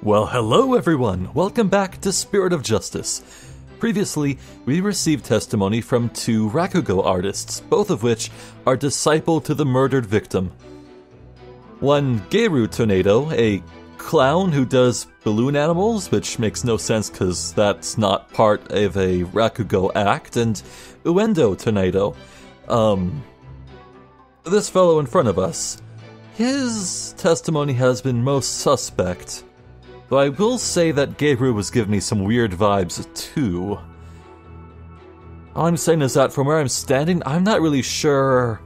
Well, hello everyone! Welcome back to Spirit of Justice. Previously, we received testimony from two Rakugo artists, both of which are disciple to the murdered victim. One, Geru Tornado, a clown who does balloon animals, which makes no sense because that's not part of a Rakugo act, and Uendo Tornado, this fellow in front of us. His testimony has been most suspect. Though I will say that Geru was giving me some weird vibes, too. All I'm saying is that from where I'm standing, I'm not really sure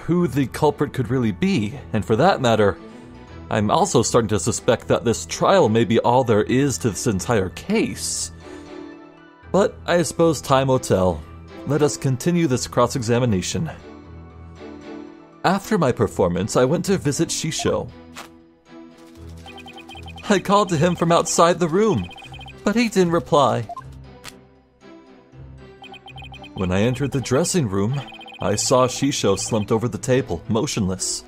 who the culprit could really be. And for that matter, I'm also starting to suspect that this trial may be all there is to this entire case. But I suppose time will tell. Let us continue this cross-examination. After my performance, I went to visit Shisho. I called to him from outside the room, but he didn't reply. When I entered the dressing room, I saw Shisho slumped over the table, motionless.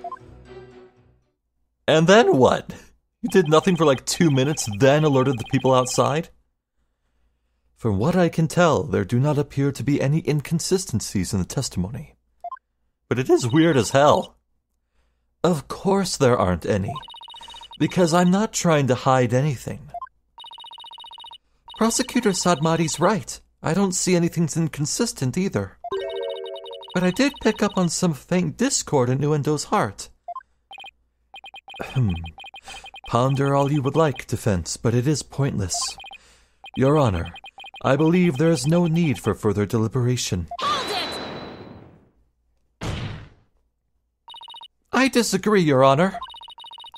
And then what? You did nothing for like 2 minutes, then alerted the people outside? From what I can tell, there do not appear to be any inconsistencies in the testimony. But it is weird as hell. Of course there aren't any. Because I'm not trying to hide anything. Prosecutor Sadmari's right. I don't see anything inconsistent either. But I did pick up on some faint discord in Uendo's heart. Ponder all you would like, defense, but it is pointless. Your Honor, I believe there is no need for further deliberation. Hold it! I disagree, Your Honor.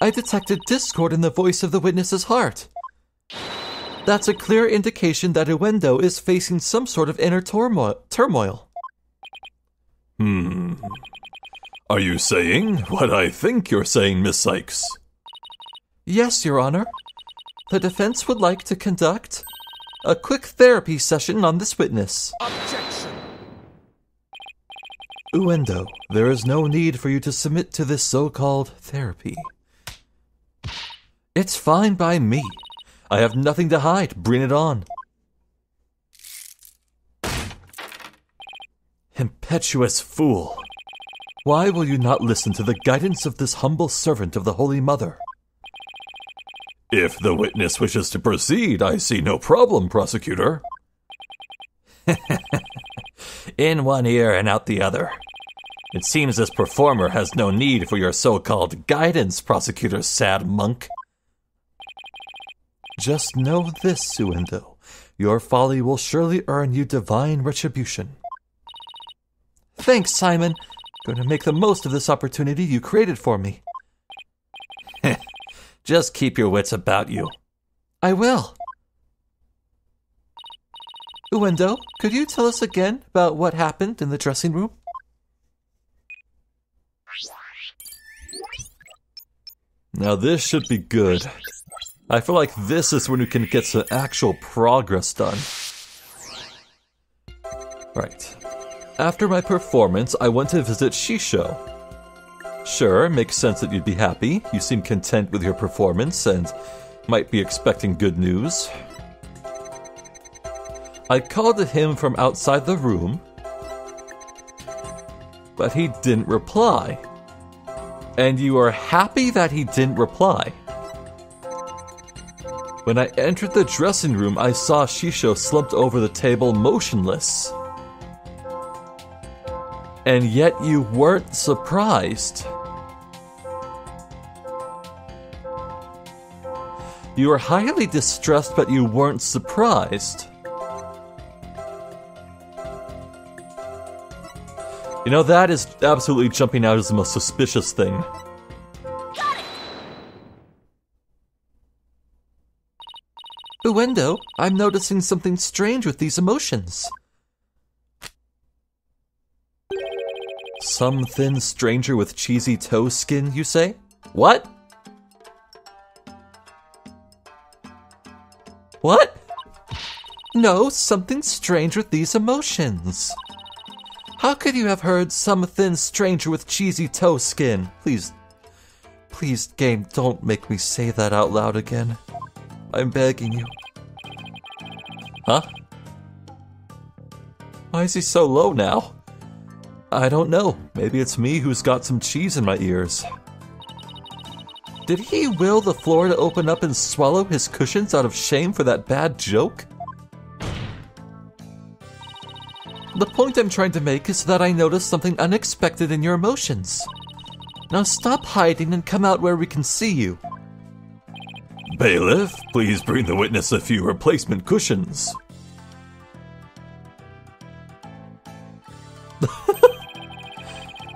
I detected discord in the voice of the witness's heart. That's a clear indication that Uendo is facing some sort of inner turmoil. Are you saying what I think you're saying, Miss Cykes? Yes, Your Honor. The defense would like to conduct a quick therapy session on this witness. Objection! Uendo, there is no need for you to submit to this so-called therapy. It's fine by me. I have nothing to hide. Bring it on. Impetuous fool. Why will you not listen to the guidance of this humble servant of the Holy Mother? If the witness wishes to proceed, I see no problem, prosecutor. In one ear and out the other. It seems this performer has no need for your so-called guidance, prosecutor sad monk. Just know this, Uendo. Your folly will surely earn you divine retribution. Thanks, Simon. Going to make the most of this opportunity you created for me. Just keep your wits about you. I will. Uendo, could you tell us again about what happened in the dressing room? Now this should be good. I feel like this is when we can get some actual progress done. Right. After my performance, I went to visit Shisho. Sure, makes sense that you'd be happy. You seem content with your performance and might be expecting good news. I called to him from outside the room, but he didn't reply. And you are happy that he didn't reply? When I entered the dressing room, I saw Shisho slumped over the table motionless. And yet you weren't surprised. You were highly distressed, but you weren't surprised. You know, that is absolutely jumping out as the most suspicious thing. Uendo, I'm noticing something strange with these emotions. Some thin stranger with cheesy toe skin, you say? What? What? No, something strange with these emotions. How could you have heard some thin stranger with cheesy toe skin? Please Please, game, don't make me say that out loud again. I'm begging you. Huh? Why is he so low now? I don't know. Maybe it's me who's got some cheese in my ears. Did he will the floor to open up and swallow his cushions out of shame for that bad joke? The point I'm trying to make is that I noticed something unexpected in your emotions. Now stop hiding and come out where we can see you. Bailiff, please bring the witness a few replacement cushions.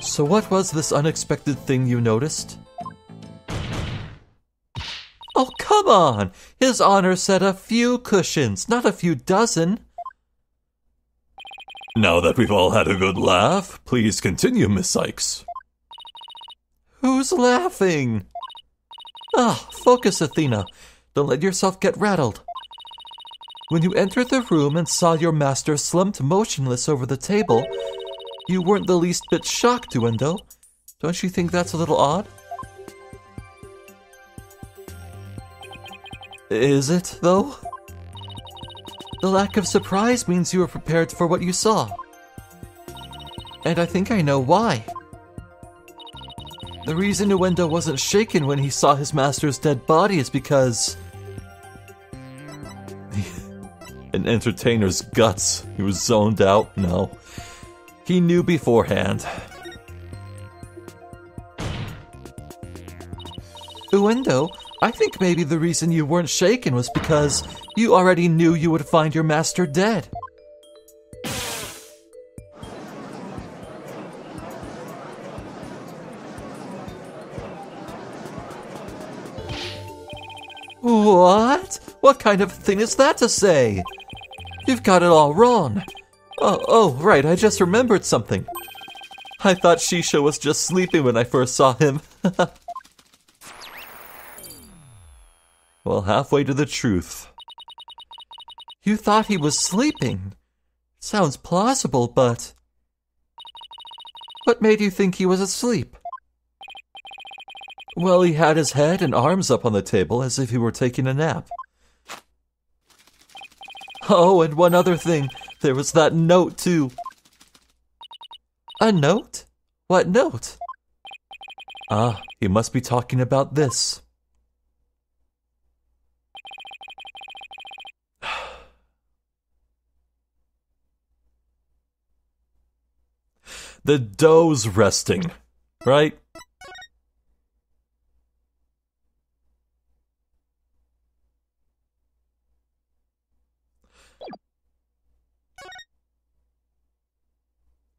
So what was this unexpected thing you noticed? Oh, come on! His Honor said a few cushions, not a few dozen. Now that we've all had a good laugh, please continue, Miss Cykes. Who's laughing? Ah, focus, Athena. Don't let yourself get rattled. When you entered the room and saw your master slumped motionless over the table, you weren't the least bit shocked, Uendo. Don't you think that's a little odd? Is it, though? The lack of surprise means you were prepared for what you saw. And I think I know why. The reason Uendo wasn't shaken when he saw his master's dead body is because... An entertainer's guts. He was zoned out? No. He knew beforehand. Uendo, I think maybe the reason you weren't shaken was because you already knew you would find your master dead. What? What kind of thing is that to say? You've got it all wrong. Oh, right, I just remembered something. I thought Shisha was just sleeping when I first saw him. Well, halfway to the truth. You thought he was sleeping? Sounds plausible, but... What made you think he was asleep? Well, he had his head and arms up on the table as if he were taking a nap. Oh, and one other thing. There was that note, too. A note? What note? Ah, he must be talking about this. The dough's resting, right?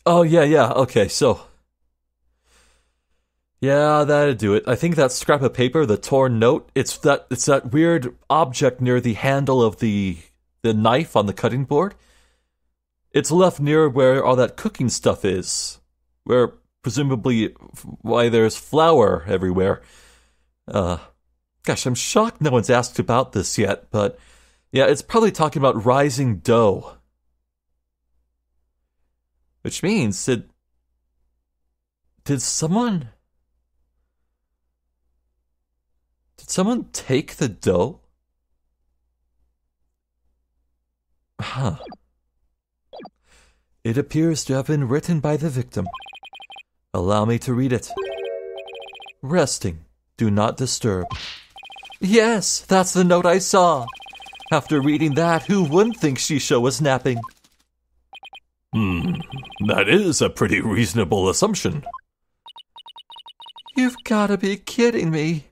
Oh, yeah, okay, so... Yeah, that'd do it. I think that scrap of paper, the torn note, it's that weird object near the handle of the knife on the cutting board. It's left near where all that cooking stuff is. Where, presumably, why there's flour everywhere. Gosh, I'm shocked no one's asked about this yet, but... Yeah, it's probably talking about rising dough. Which means, did someone take the dough? Huh. It appears to have been written by the victim. Allow me to read it. Resting. Do not disturb. Yes, that's the note I saw. After reading that, who wouldn't think Shisha was napping? That is a pretty reasonable assumption. You've gotta be kidding me.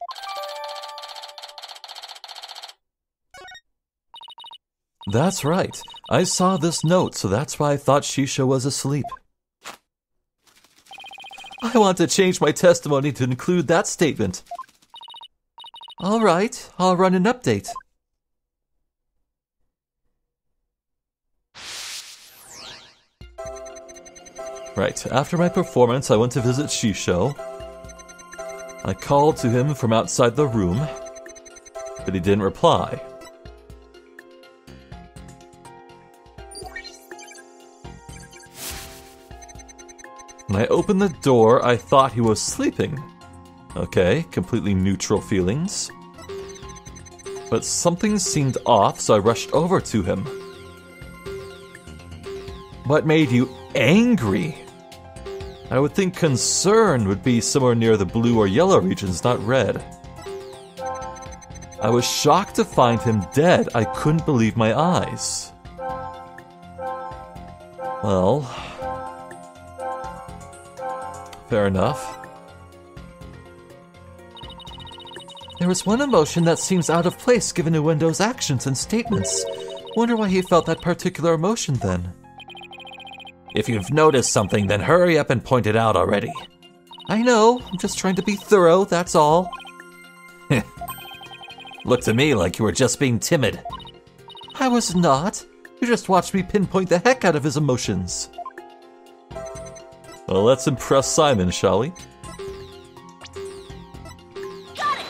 That's right. I saw this note, so that's why I thought Shisha was asleep. I want to change my testimony to include that statement. All right, I'll run an update. Right, after my performance, I went to visit Shisho. I called to him from outside the room, but he didn't reply. When I opened the door, I thought he was sleeping, Okay, completely neutral feelings. But something seemed off, so I rushed over to him. What made you angry? I would think concern would be somewhere near the blue or yellow regions, not red. I was shocked to find him dead. I couldn't believe my eyes. Well, fair enough. There was one emotion that seems out of place given Uendo's actions and statements. Wonder why he felt that particular emotion then. If you've noticed something, then hurry up and point it out already. I know, I'm just trying to be thorough, that's all. Looked to me like you were just being timid. I was not. You just watched me pinpoint the heck out of his emotions. Well, let's impress Simon, shall we? Got it!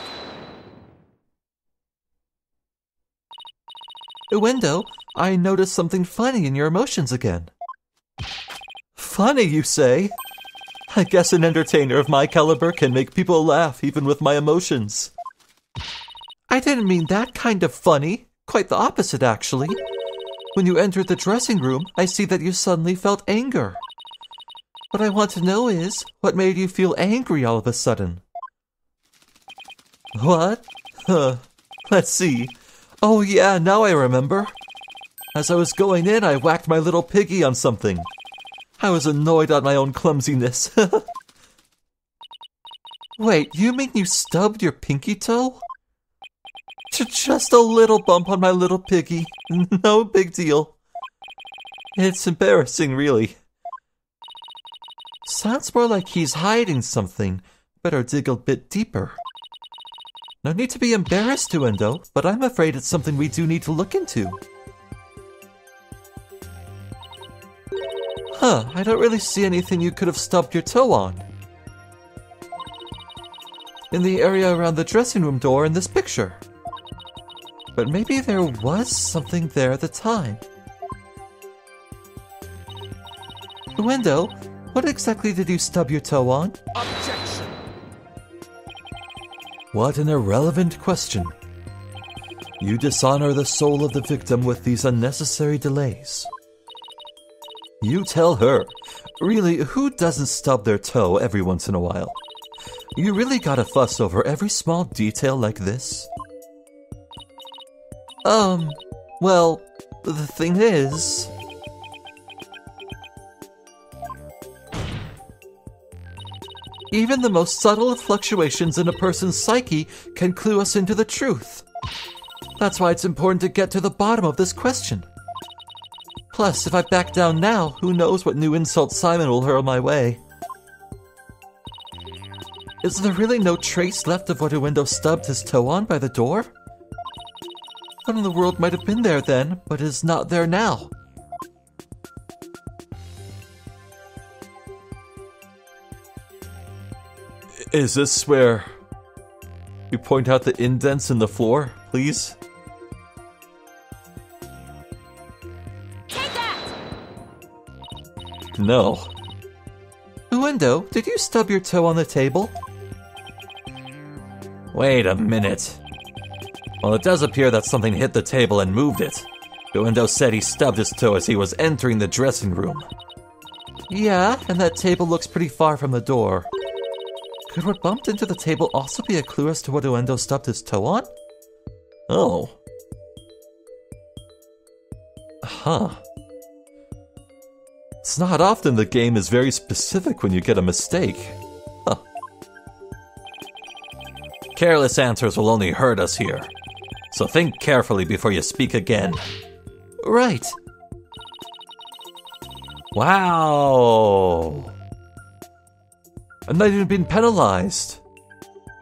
Uendo, I noticed something funny in your emotions again. Funny, you say? I guess an entertainer of my caliber can make people laugh even with my emotions. I didn't mean that kind of funny. Quite the opposite, actually. When you entered the dressing room, I see that you suddenly felt anger. What I want to know is, what made you feel angry all of a sudden? What? Let's see. Oh yeah, now I remember. As I was going in, I whacked my little piggy on something. I was annoyed at my own clumsiness. Wait, you mean you stubbed your pinky toe? Just a little bump on my little piggy. No big deal. It's embarrassing, really. Sounds more like he's hiding something. Better dig a bit deeper. No need to be embarrassed, Uendo, but I'm afraid it's something we do need to look into. I don't really see anything you could have stubbed your toe on. In the area around the dressing room door in this picture. But maybe there was something there at the time. Uendo, what exactly did you stub your toe on? Objection! What an irrelevant question. You dishonor the soul of the victim with these unnecessary delays. You tell her. Really, who doesn't stub their toe every once in a while? You really gotta fuss over every small detail like this? Well, the thing is... Even the most subtle of fluctuations in a person's psyche can clue us into the truth. That's why it's important to get to the bottom of this question. Plus, if I back down now, who knows what new insult Simon will hurl my way. Is there really no trace left of what Uendo stubbed his toe on by the door? What in the world might have been there then, but is not there now? Is this where you point out the indents in the floor, please? Take that! No. Uendo, did you stub your toe on the table? Wait a minute. Well, it does appear that something hit the table and moved it. Uendo said he stubbed his toe as he was entering the dressing room. Yeah, and that table looks pretty far from the door. Could what bumped into the table also be a clue as to what Uendo stubbed his toe on? Oh. Huh. It's not often the game is very specific when you get a mistake. Huh. Careless answers will only hurt us here. So think carefully before you speak again. Right. Wow. I'm not even being penalized.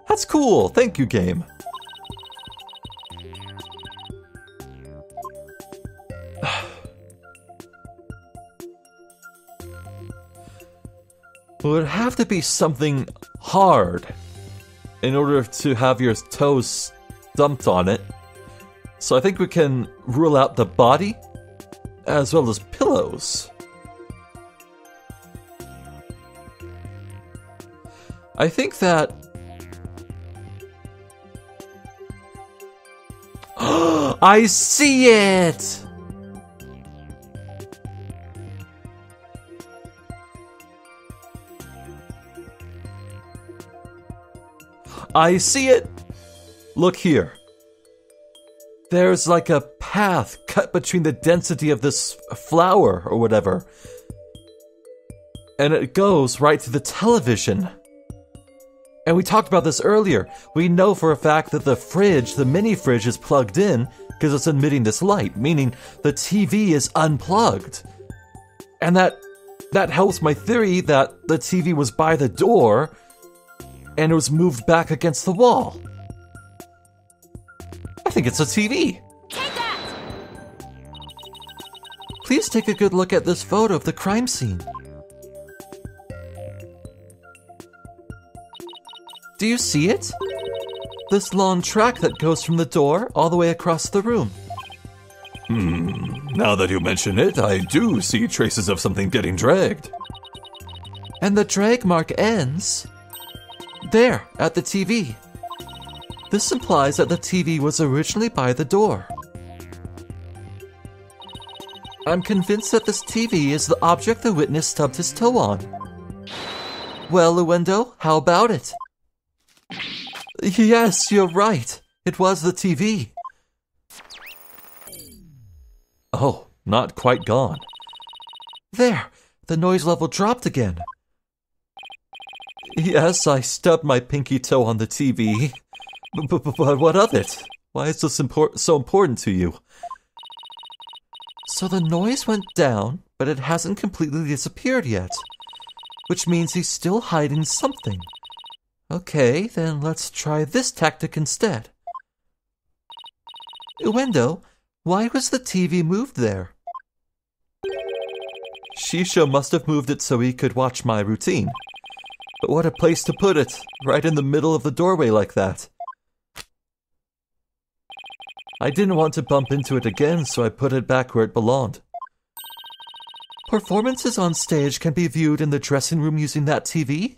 That's cool. Thank you, game. It would have to be something hard in order to have your toes dumped on it. So I think we can rule out the body as well as pillows. I think that I see it! I see it! Look here. There's like a path cut between the density of this flower or whatever. And it goes right to the television. And we talked about this earlier. We know for a fact that the fridge, the mini fridge, is plugged in because it's emitting this light, meaning the TV is unplugged. And that helps my theory that the TV was by the door and it was moved back against the wall. I think it's a TV. Take that! Please take a good look at this photo of the crime scene. Do you see it? This long track that goes from the door all the way across the room. Now that you mention it, I do see traces of something getting dragged. And the drag mark ends there, at the TV. This implies that the TV was originally by the door. I'm convinced that this TV is the object the witness stubbed his toe on. Well, Uendo, how about it? Yes, you're right. It was the TV. Oh, not quite gone. There, the noise level dropped again. Yes, I stubbed my pinky toe on the TV. But what of it? Why is this so important to you? So the noise went down, but it hasn't completely disappeared yet. Which means he's still hiding something. Okay, then let's try this tactic instead. Uendo, why was the TV moved there? Shisho must have moved it so he could watch my routine. But what a place to put it, right in the middle of the doorway like that. I didn't want to bump into it again, so I put it back where it belonged. Performances on stage can be viewed in the dressing room using that TV?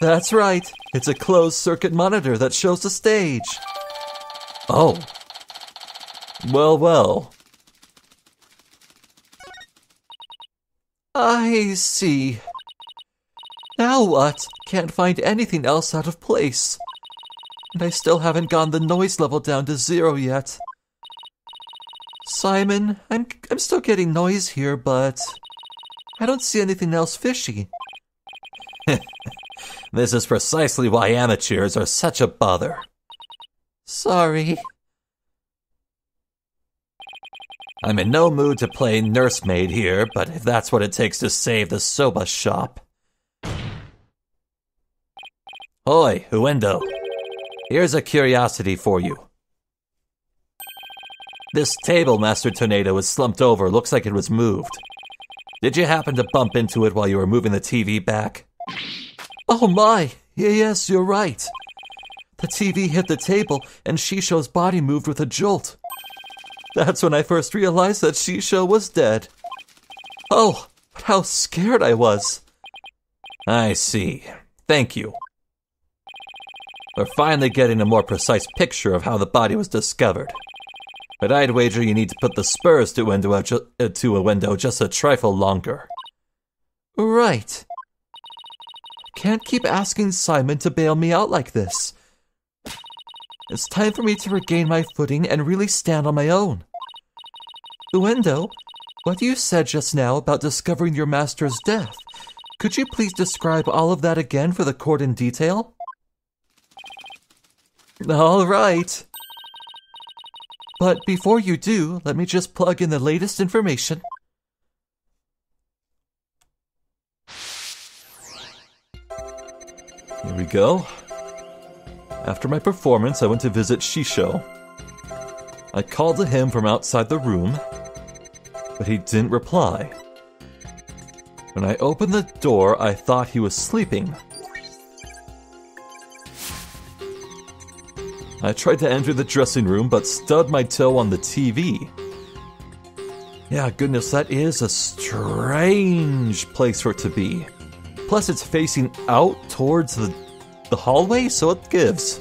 That's right, it's a closed-circuit monitor that shows the stage. Oh. Well. I see. Now what? Can't find anything else out of place. And I still haven't gotten the noise level down to 0 yet. Simon, I'm still getting noise here, but I don't see anything else fishy. This is precisely why amateurs are such a bother. Sorry. I'm in no mood to play nursemaid here, but if that's what it takes to save the soba shop. Oi, Uendo. Here's a curiosity for you. This table Master Tornado is slumped over, looks like it was moved. Did you happen to bump into it while you were moving the TV back? Oh my! Yes, you're right. The TV hit the table, and Shisho's body moved with a jolt. That's when I first realized that Shisho was dead. Oh, but how scared I was. I see. Thank you. We're finally getting a more precise picture of how the body was discovered. But I'd wager you need to put the spurs to Uendo just a trifle longer. Right. Can't keep asking Simon to bail me out like this. It's time for me to regain my footing and really stand on my own. Uendo, what you said just now about discovering your master's death, could you please describe all of that again for the court in detail? All right. But before you do, let me just plug in the latest information. Here we go. After my performance, I went to visit Shisho. I called to him from outside the room, but he didn't reply. When I opened the door, I thought he was sleeping. I tried to enter the dressing room, but stubbed my toe on the TV. Yeah, goodness, that is a strange place for it to be. Plus, it's facing out towards the hallway, so it gives.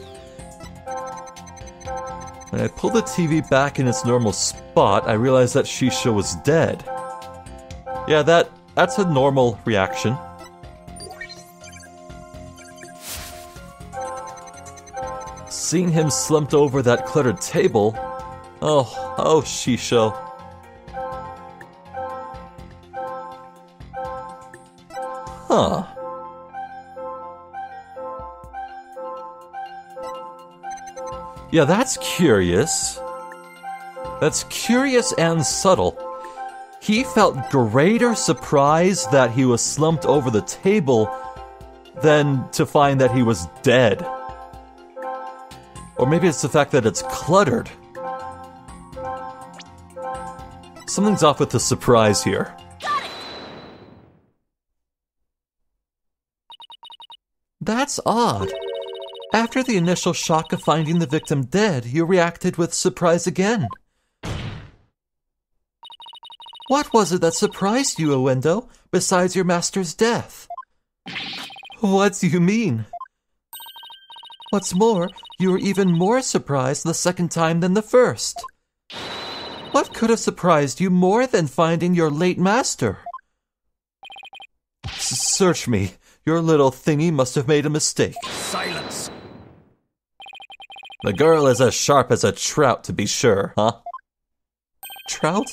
When I pulled the TV back in its normal spot, I realized that Shisha was dead. Yeah, that's a normal reaction. Seeing him slumped over that cluttered table... Oh, Shisho. Huh. Yeah, that's curious. That's curious and subtle. He felt greater surprise that he was slumped over the table than to find that he was dead. Or maybe it's the fact that it's cluttered. Something's off with the surprise here. Got it! That's odd. After the initial shock of finding the victim dead, you reacted with surprise again. What was it that surprised you, Uendo, besides your master's death? What do you mean? What's more, you were even more surprised the second time than the first. What could have surprised you more than finding your late master? Search me. Your little thingy must have made a mistake. Silence! The girl is as sharp as a trout, to be sure, huh? Trout?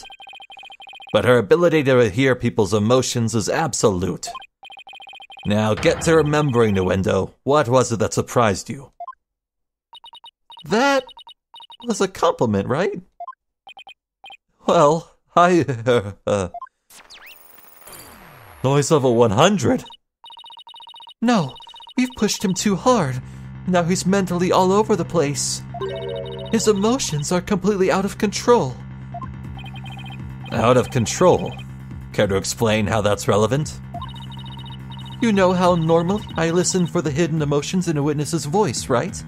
But her ability to hear people's emotions is absolute. Now get to remembering, Uendo. What was it that surprised you? That was a compliment, right? Well, Noise level 100? No, we've pushed him too hard. Now he's mentally all over the place. His emotions are completely out of control. Out of control? Care to explain how that's relevant? You know how normally I listen for the hidden emotions in a witness's voice, right?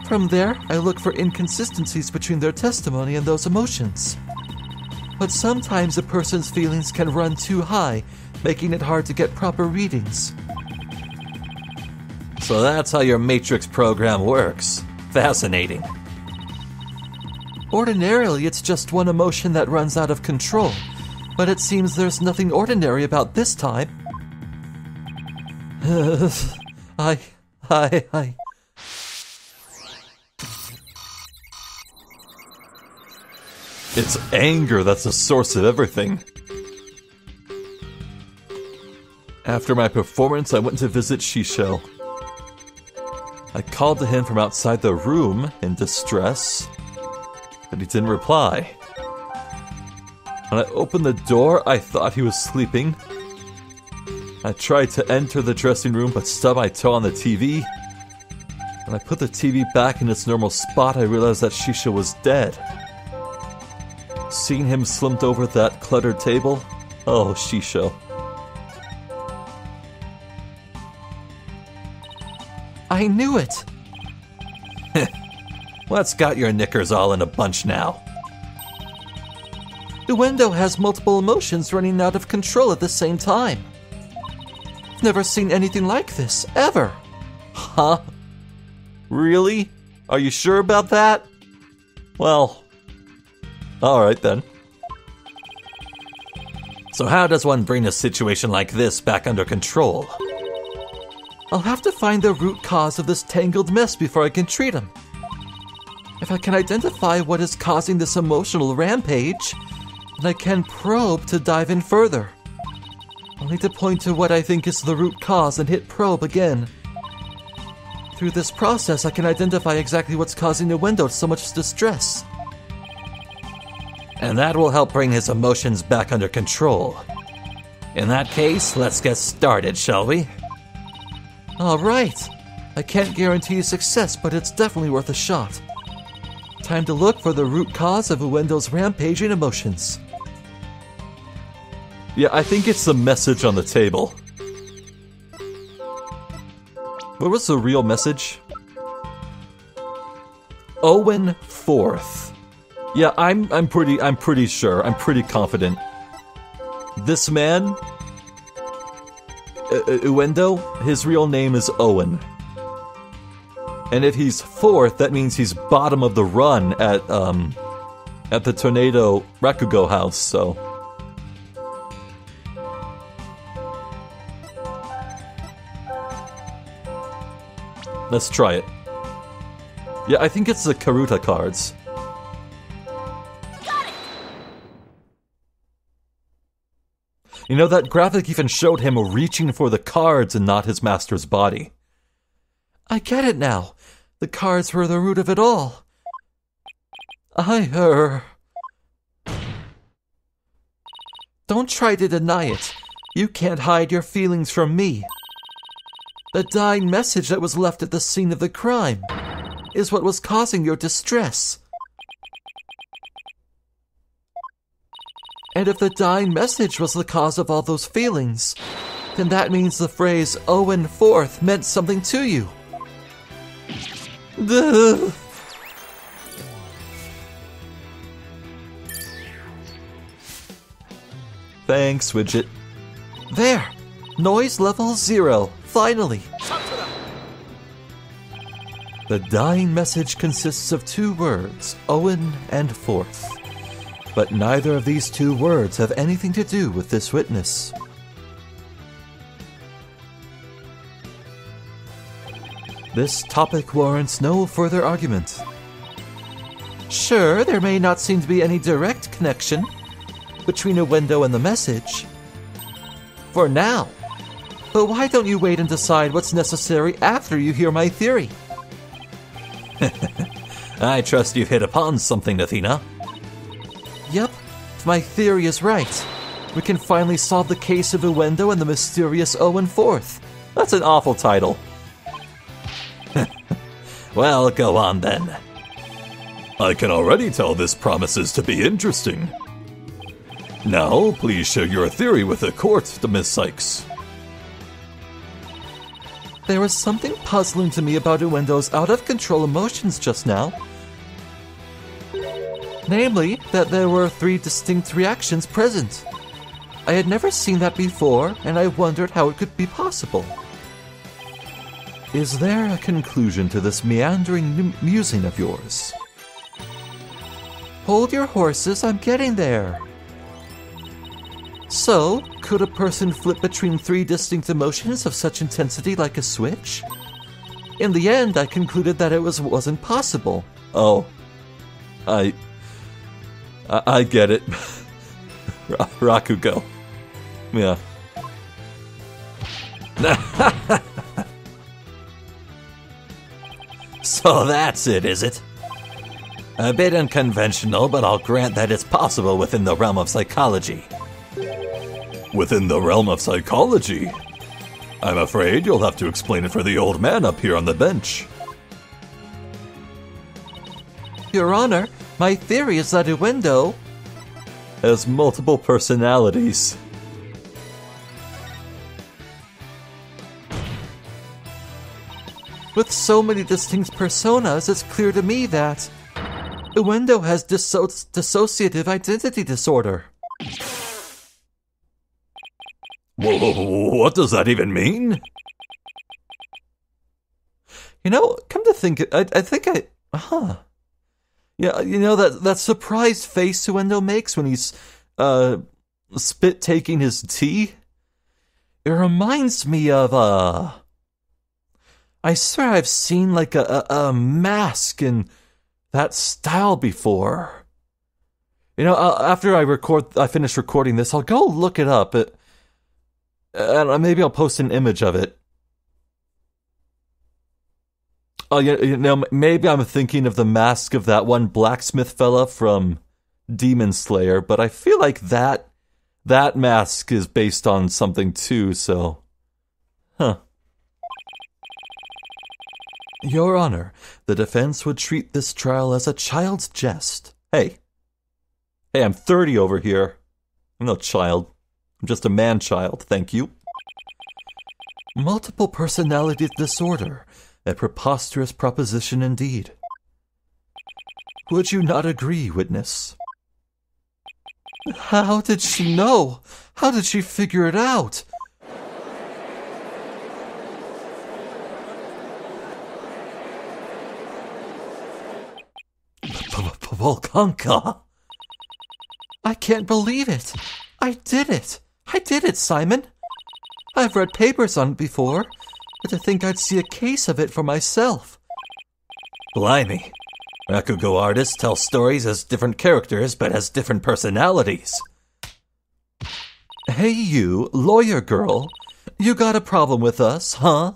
From there, I look for inconsistencies between their testimony and those emotions. But sometimes a person's feelings can run too high, making it hard to get proper readings. So that's how your Matrix program works. Fascinating. Ordinarily, it's just one emotion that runs out of control, but it seems there's nothing ordinary about this time. It's anger that's the source of everything. After my performance, I went to visit Shisho. I called to him from outside the room in distress, but he didn't reply. When I opened the door, I thought he was sleeping. I tried to enter the dressing room, but stubbed my toe on the TV. When I put the TV back in its normal spot, I realized that Shisha was dead. Seeing him slumped over that cluttered table, oh, Shisho. I knew it! What's got your knickers all in a bunch now? Uendo has multiple emotions running out of control at the same time. Never seen anything like this, ever. Huh? Really? Are you sure about that? Well, alright then. So how does one bring a situation like this back under control? I'll have to find the root cause of this tangled mess before I can treat him. If I can identify what is causing this emotional rampage, then I can probe to dive in further. I'll need to point to what I think is the root cause and hit probe again. Through this process, I can identify exactly what's causing Uendo so much distress. And that will help bring his emotions back under control. In that case, let's get started, shall we? Alright. I can't guarantee success, but it's definitely worth a shot. Time to look for the root cause of Uendo's rampaging emotions. Yeah, I think it's the message on the table. What was the real message? Owen 4th. Yeah, I'm pretty sure. I'm pretty confident. This man, Uendo, his real name is Owen. And if he's fourth, that means he's bottom of the run at the Tornado Rakugo house, so... Let's try it. Yeah, I think it's the Karuta cards. Got it. You know, that graphic even showed him reaching for the cards and not his master's body. I get it now. The cards were the root of it all. Don't try to deny it. You can't hide your feelings from me. The dying message that was left at the scene of the crime is what was causing your distress. And if the dying message was the cause of all those feelings, then that means the phrase Owen Forth meant something to you. Duh. Thanks, Widget. There! Noise level 0. Finally! The dying message consists of 2 words, Owen and Forth. But neither of these 2 words have anything to do with this witness. This topic warrants no further argument. Sure, there may not seem to be any direct connection between Uendo and the message. For now. But why don't you wait and decide what's necessary after you hear my theory? I trust you've hit upon something, Athena. Yep, if my theory is right, we can finally solve the case of Uendo and the mysterious Owen Forth. That's an awful title. Well, go on then. I can already tell this promises to be interesting. Now, please share your theory with the court, Miss Cykes. There was something puzzling to me about Uendo's out-of-control emotions just now. Namely, that there were 3 distinct reactions present. I had never seen that before, and I wondered how it could be possible. Is there a conclusion to this meandering musing of yours? Hold your horses, I'm getting there. So, could a person flip between 3 distinct emotions of such intensity like a switch? In the end, I concluded that it wasn't possible. Oh. I get it. Rakugo. Yeah. So that's it, is it? A bit unconventional, but I'll grant that it's possible within the realm of psychology. Within the realm of psychology? I'm afraid you'll have to explain it for the old man up here on the bench. Your Honor, my theory is that Uendo has multiple personalities. With so many distinct personas, it's clear to me that Uendo has dissociative identity disorder. Whoa, what does that even mean? You know, come to think, Yeah, you know that surprised face Uendo makes when he's, spit-taking his tea? It reminds me of, I swear I've seen, like, a mask in that style before. You know, after I finish recording this, I'll go look it up, and maybe I'll post an image of it. Oh, you know, maybe I'm thinking of the mask of that one blacksmith fella from Demon Slayer, but I feel like that mask is based on something too, so... Huh. Your Honor, the defense would treat this trial as a child's jest. Hey, I'm 30 over here. I'm no child. I'm just a man-child, thank you. Multiple personality disorder. A preposterous proposition indeed. Would you not agree, witness? How did she know? How did she figure it out? Volkanka! I can't believe it! I did it! I did it, Simon! I've read papers on it before, but to think I'd see a case of it for myself. Blimey. Rakugo artists tell stories as different characters, but as different personalities. Hey you, lawyer girl. You got a problem with us, huh?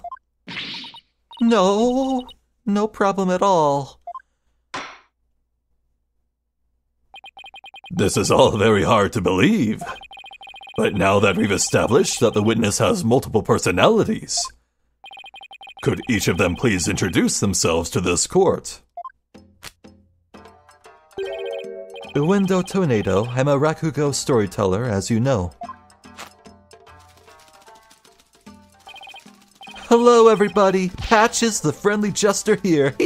No, no problem at all. This is all very hard to believe. But now that we've established that the witness has multiple personalities, could each of them please introduce themselves to this court? Uendo Tornado, I'm a Rakugo storyteller, as you know. Hello, everybody! Patches, the friendly jester here.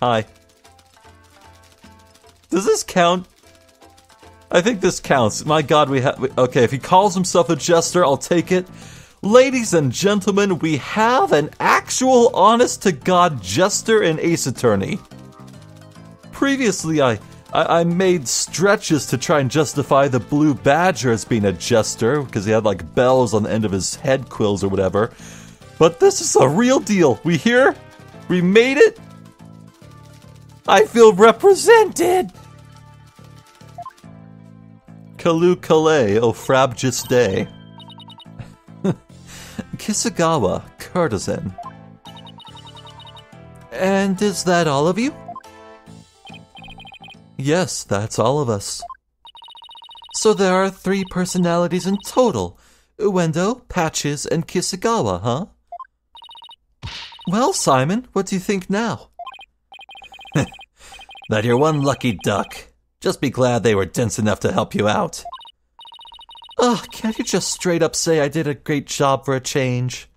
Hi. Does this count? I think this counts. My god, okay, if he calls himself a jester, I'll take it. Ladies and gentlemen, we have an actual honest-to-God jester in Ace Attorney. Previously, I made stretches to try and justify the Blue Badger as being a jester, because he had, like, bells on the end of his head quills or whatever. But this is a real deal. We here? We made it? I feel represented! Kalu Kale, O Frabjous Day. Kisagawa, courtesan. And is that all of you? Yes, that's all of us. So there are 3 personalities in total. Uendo, Patches, and Kisagawa, huh? Well, Simon, what do you think now? That you're one lucky duck. Just be glad they were dense enough to help you out. Ugh, can't you just straight up say I did a great job for a change?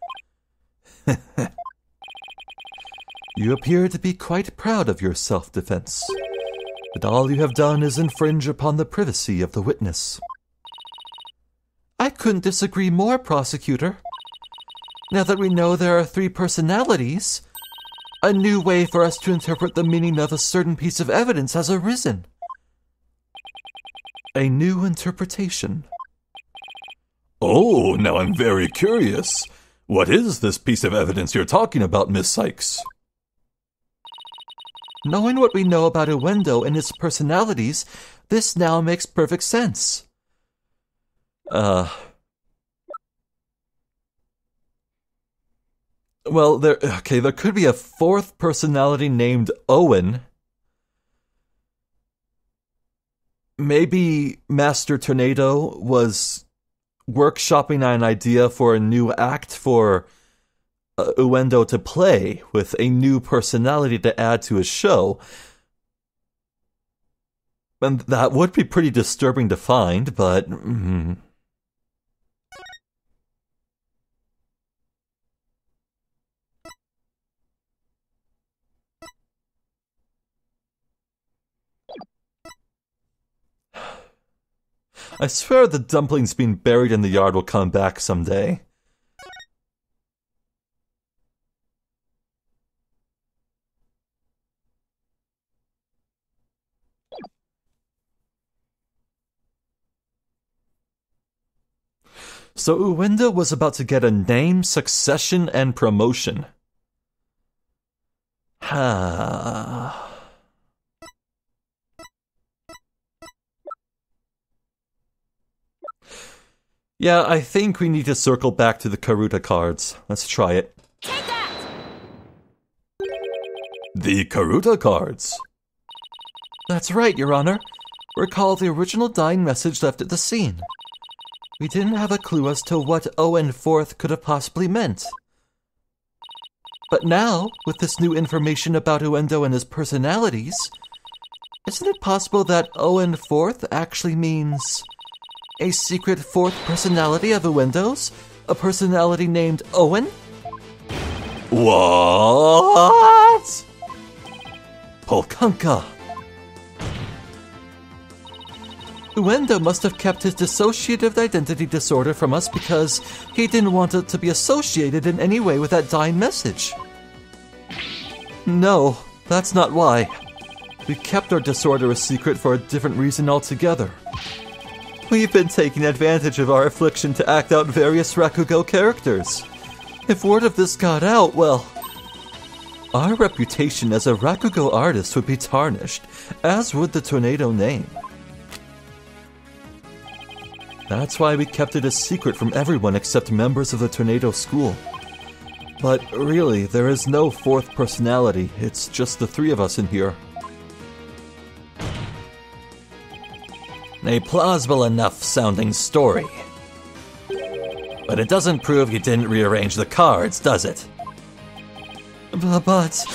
You appear to be quite proud of your self-defense. But all you have done is infringe upon the privacy of the witness. I couldn't disagree more, prosecutor. Now that we know there are 3 personalities, a new way for us to interpret the meaning of a certain piece of evidence has arisen. A new interpretation. Oh, now I'm very curious. What is this piece of evidence you're talking about, Miss Cykes? Knowing what we know about Uendo and his personalities, this now makes perfect sense. Well, there could be a 4th personality named Owen. Maybe Master Tornado was workshopping an idea for a new act for Uendo to play, with a new personality to add to his show. And that would be pretty disturbing to find, but... I swear the dumplings being buried in the yard will come back someday. So Uendo was about to get a name, succession, and promotion. Yeah, I think we need to circle back to the Karuta cards. Let's try it. Take that! The Karuta cards? That's right, Your Honor. Recall the original dying message left at the scene. We didn't have a clue as to what Owen Fourth could have possibly meant. But now, with this new information about Uendo and his personalities, isn't it possible that Owen Fourth actually means a secret 4th personality of Uendo's? A personality named Owen? What? Polkanka! Uendo must have kept his dissociative identity disorder from us because he didn't want it to be associated in any way with that dying message. No, that's not why. We kept our disorder a secret for a different reason altogether. We've been taking advantage of our affliction to act out various Rakugo characters. If word of this got out, well, our reputation as a Rakugo artist would be tarnished, as would the Tornado name. That's why we kept it a secret from everyone except members of the Tornado School. But really, there is no fourth personality, it's just the three of us in here. A plausible enough sounding story. But it doesn't prove you didn't rearrange the cards, does it? But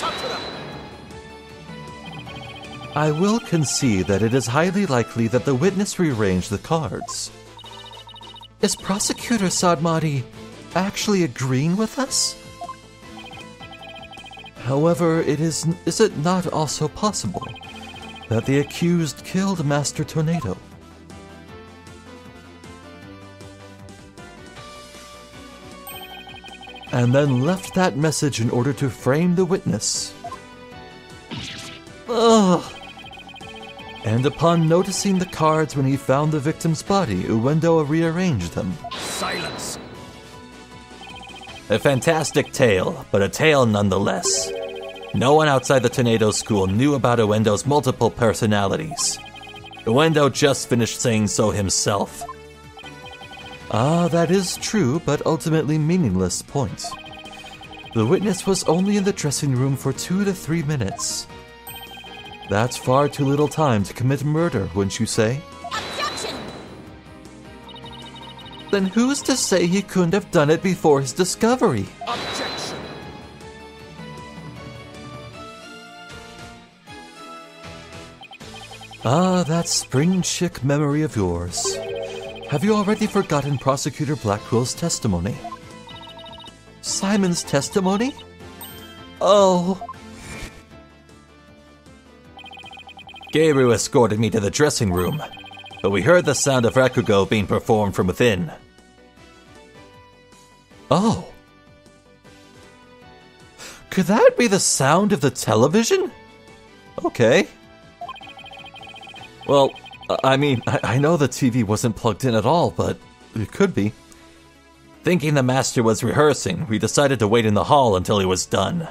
I will concede that it is highly likely that the witness rearranged the cards. Is Prosecutor Sadmati actually agreeing with us? However, is it not also possible that the accused killed Master Tornado? And then left that message in order to frame the witness. Ugh. And upon noticing the cards when he found the victim's body, Uendo rearranged them. Silence! A fantastic tale, but a tale nonetheless. No one outside the Tornado School knew about Uendo's multiple personalities. Uendo just finished saying so himself. Ah, that is true, but ultimately meaningless point. The witness was only in the dressing room for 2 to 3 minutes. That's far too little time to commit murder, wouldn't you say? Objection! Then who's to say he couldn't have done it before his discovery? Objection! Ah, that spring chick memory of yours. Have you already forgotten Prosecutor Blackwell's testimony? Simon's testimony? Oh. Geiru escorted me to the dressing room, but we heard the sound of Rakugo being performed from within. Oh. Could that be the sound of the television? Okay. Well, I mean, I know the TV wasn't plugged in at all, but it could be. Thinking the master was rehearsing, we decided to wait in the hall until he was done.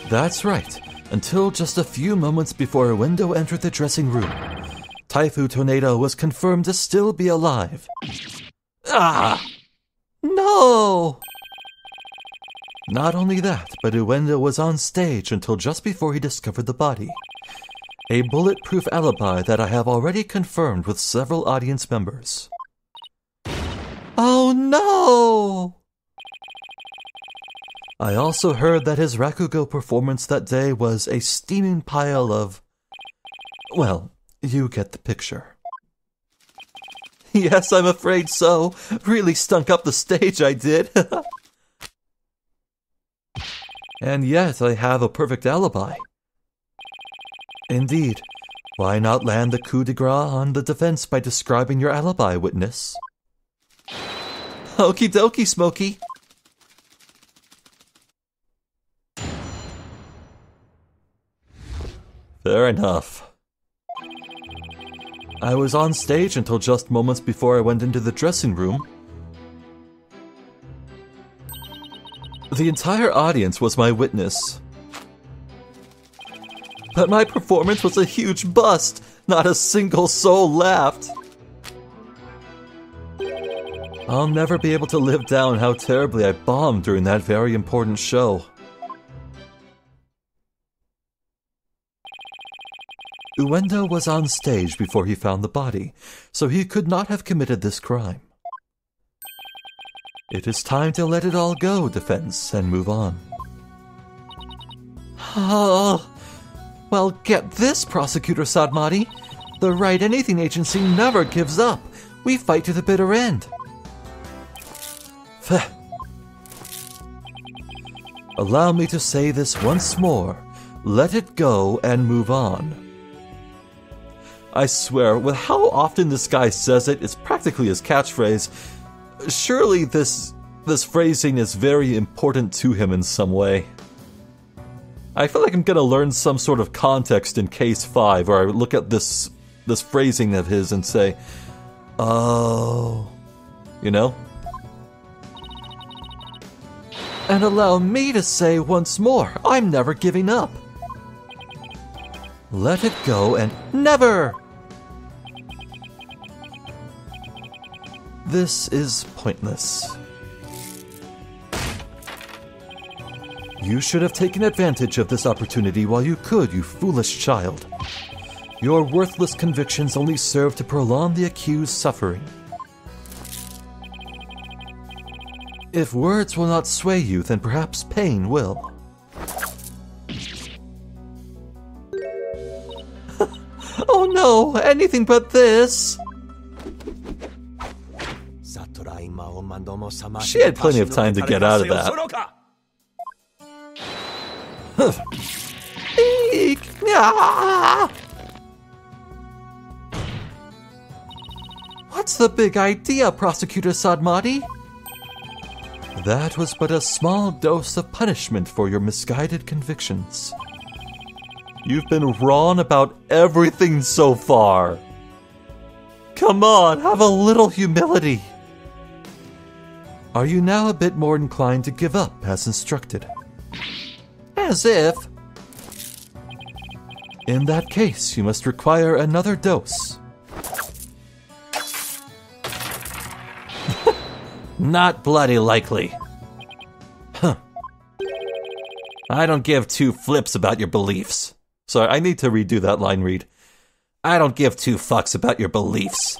That's right. Until just a few moments before Uendo entered the dressing room, Taifu Tornado was confirmed to still be alive. Ah! No! Not only that, but Uendo was on stage until just before he discovered the body. A bulletproof alibi that I have already confirmed with several audience members. Oh no! I also heard that his Rakugo performance that day was a steaming pile of... well, you get the picture. Yes, I'm afraid so. Really stunk up the stage, I did. And yet I have a perfect alibi. Indeed. Why not land the coup de grace on the defense by describing your alibi, witness? Okie dokie, Smokey. Fair enough. I was on stage until just moments before I went into the dressing room. The entire audience was my witness. But my performance was a huge bust. Not a single soul laughed. I'll never be able to live down how terribly I bombed during that very important show. Uendo was on stage before he found the body, so he could not have committed this crime. It is time to let it all go, defense, and move on. Oh, well, get this, Prosecutor Sadmati. The Right Anything Agency never gives up. We fight to the bitter end. Allow me to say this once more. Let it go and move on. I swear, with how often this guy says it, it's practically his catchphrase. Surely this this phrasing is very important to him in some way. I feel like I'm gonna learn some sort of context in Case 5, where I look at this phrasing of his and say, oh, you know? And allow me to say once more, I'm never giving up. Let it go and never! This is pointless. You should have taken advantage of this opportunity while you could, you foolish child. Your worthless convictions only serve to prolong the accused's suffering. If words will not sway you, then perhaps pain will. Oh no, anything but this! She had plenty of time to get out of that. Eek! Ah! What's the big idea, Prosecutor Sadmati? That was but a small dose of punishment for your misguided convictions. You've been wrong about everything so far. Come on, have a little humility. Are you now a bit more inclined to give up as instructed? As if. In that case, you must require another dose. Not bloody likely. Huh. I don't give two flips about your beliefs. Sorry, I need to redo that line read. I don't give two fucks about your beliefs.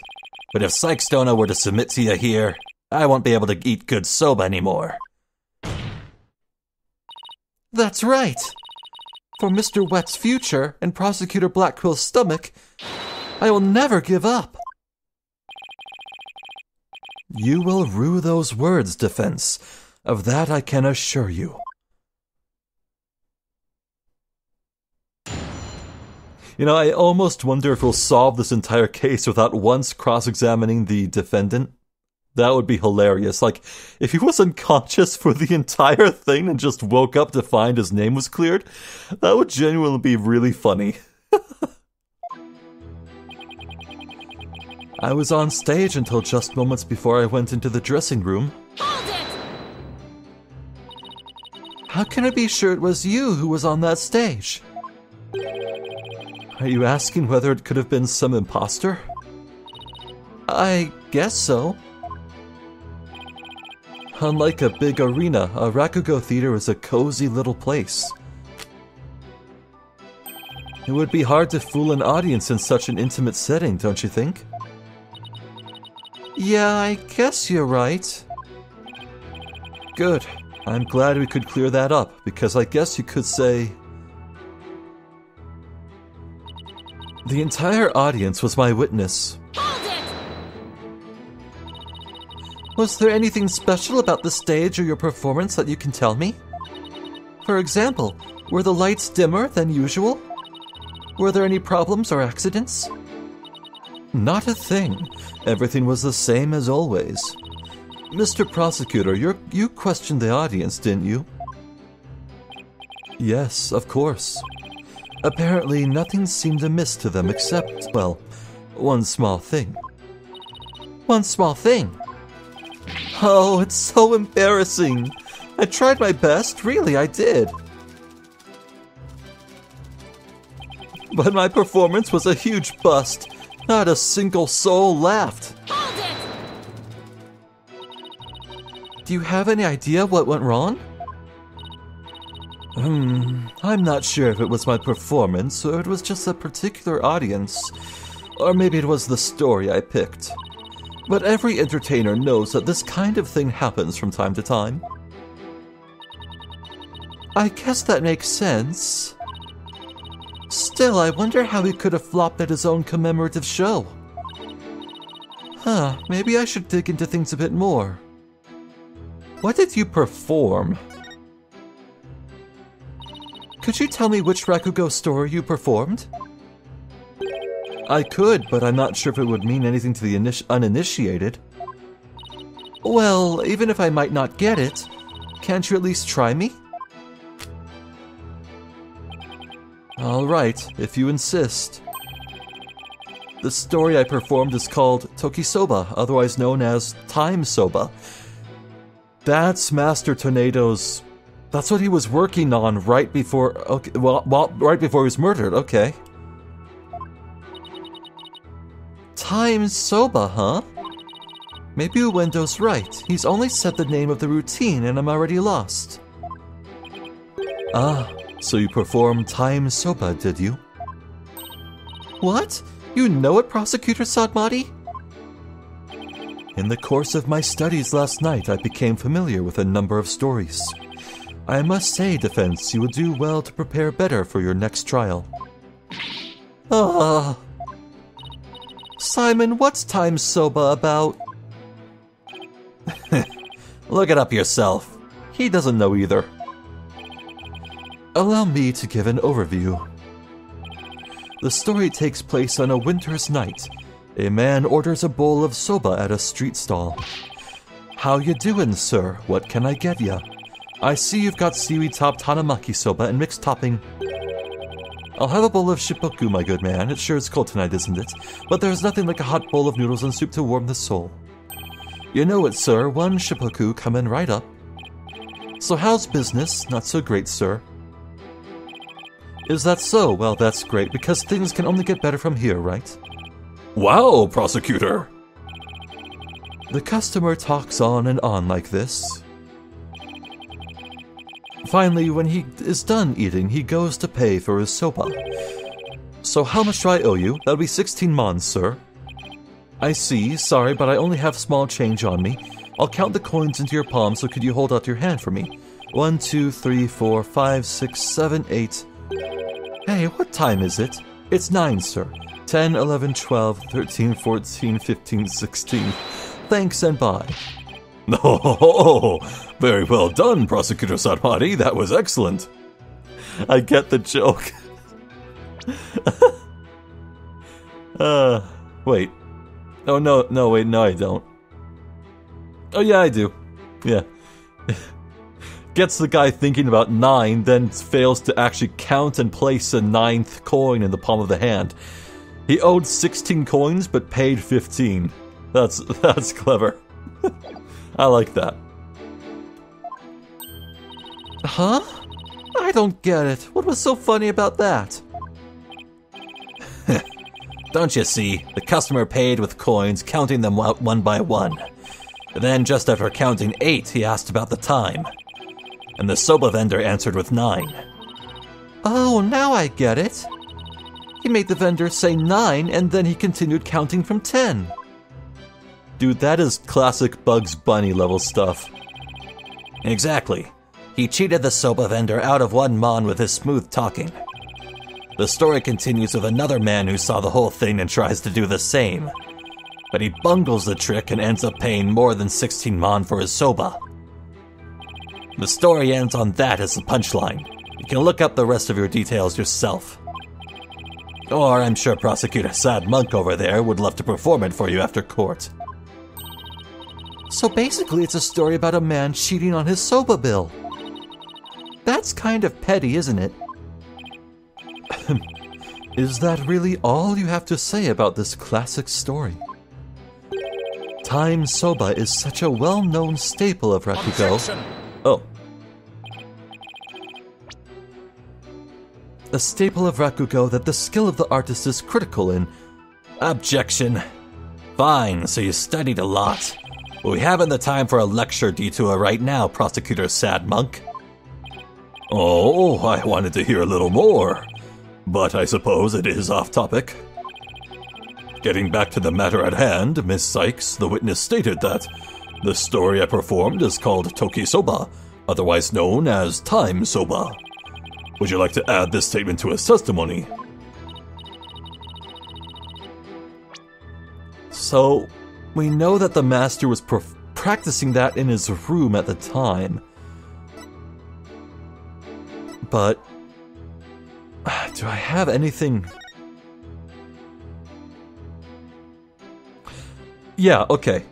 But if Sykes-Dona were to submit to you here, I won't be able to eat good soba anymore. That's right. For Mr. Wet's future and Prosecutor Blackwill's stomach, I will never give up. You will rue those words, defense. Of that I can assure you. You know, I almost wonder if we'll solve this entire case without once cross-examining the defendant. That would be hilarious. Like, if he was unconscious for the entire thing and just woke up to find his name was cleared, that would genuinely be really funny. I was on stage until just moments before I went into the dressing room. Hold it! How can I be sure it was you who was on that stage? Are you asking whether it could have been some imposter? I guess so. Unlike a big arena, a Rakugo theater is a cozy little place. It would be hard to fool an audience in such an intimate setting, don't you think? Yeah, I guess you're right. Good. I'm glad we could clear that up, because I guess you could say the entire audience was my witness. Hold it! Was there anything special about the stage or your performance that you can tell me? For example, were the lights dimmer than usual? Were there any problems or accidents? Not a thing. Everything was the same as always. Mr. Prosecutor, you questioned the audience, didn't you? Yes, of course. Apparently, nothing seemed amiss to them except, well, one small thing. One small thing? Oh, it's so embarrassing. I tried my best, really, I did. But my performance was a huge bust. Not a single soul laughed. Hold it! Do you have any idea what went wrong? I'm not sure if it was my performance or it was just a particular audience. Or maybe it was the story I picked. But every entertainer knows that this kind of thing happens from time to time. I guess that makes sense. Still, I wonder how he could have flopped at his own commemorative show. Maybe I should dig into things a bit more. What did you perform? Could you tell me which Rakugo story you performed? I could, but I'm not sure if it would mean anything to the uninitiated. Well, even if I might not get it, can't you at least try me? Alright, if you insist. The story I performed is called Tokisoba, otherwise known as Time Soba. That's Master Tornado's... That's what he was working on right before... Okay, right before he was murdered, okay. Time Soba, huh? Maybe Uendo's right. He's only said the name of the routine and I'm already lost. Ah, so you performed Time Soba, did you? What? You know it, Prosecutor Sadmati? In the course of my studies last night, I became familiar with a number of stories. I must say, Defense, you would do well to prepare better for your next trial. Ah. Simon, what's Time Soba about? Look it up yourself. He doesn't know either. Allow me to give an overview. The story takes place on a winter's night. A man orders a bowl of soba at a street stall. How you doin', sir? What can I get ya? I see you've got seaweed-topped hanamaki soba and mixed topping. I'll have a bowl of shippoku, my good man. It sure is cold tonight, isn't it? But there's nothing like a hot bowl of noodles and soup to warm the soul. You know it, sir. One shippoku coming right up. So how's business? Not so great, sir. Is that so? Well, that's great, because things can only get better from here, right? Wow, Prosecutor! The customer talks on and on like this. Finally, when he is done eating, he goes to pay for his soba. So how much do I owe you? That'll be 16 mons, sir. I see. Sorry, but I only have small change on me. I'll count the coins into your palm, so could you hold out your hand for me? 1, 2, 3, 4, 5, 6, 7, 8... Hey, what time is it? It's 9, sir. 10, 11, 12, 13, 14, 15, 16. Thanks and bye. Oh, very well done, Prosecutor Sadmati. That was excellent. I get the joke. Wait. Oh, no, wait, no, I don't. Oh, yeah, I do. Yeah. Gets the guy thinking about 9, then fails to actually count and place a 9th coin in the palm of the hand. He owed 16 coins, but paid 15. That's clever. I like that. Huh? I don't get it. What was so funny about that? Don't you see? The customer paid with coins, counting them out one by one. Then, just after counting 8, he asked about the time. And the soba vendor answered with 9. Oh, now I get it. He made the vendor say 9, and then he continued counting from 10. Dude, that is classic Bugs Bunny level stuff. Exactly. He cheated the soba vendor out of 1 mon with his smooth talking. The story continues with another man who saw the whole thing and tries to do the same. But he bungles the trick and ends up paying more than 16 mon for his soba. The story ends on that as the punchline. You can look up the rest of your details yourself. Or I'm sure Prosecutor Sad Monk over there would love to perform it for you after court. So basically it's a story about a man cheating on his soba bill. That's kind of petty, isn't it? Is that really all you have to say about this classic story? Time soba is such a well-known staple of Rakugo. Objection. Oh. A staple of Rakugo that the skill of the artist is critical in. Objection. Fine, so you studied a lot. But we haven't the time for a lecture detour right now, Prosecutor Sad Monk. Oh, I wanted to hear a little more. But I suppose it is off topic. Getting back to the matter at hand, Miss Cykes, the witness stated that the story I performed is called Tokisoba, otherwise known as Time Soba. Would you like to add this statement to his testimony? So, we know that the master was practicing that in his room at the time. But do I have anything? Yeah, okay.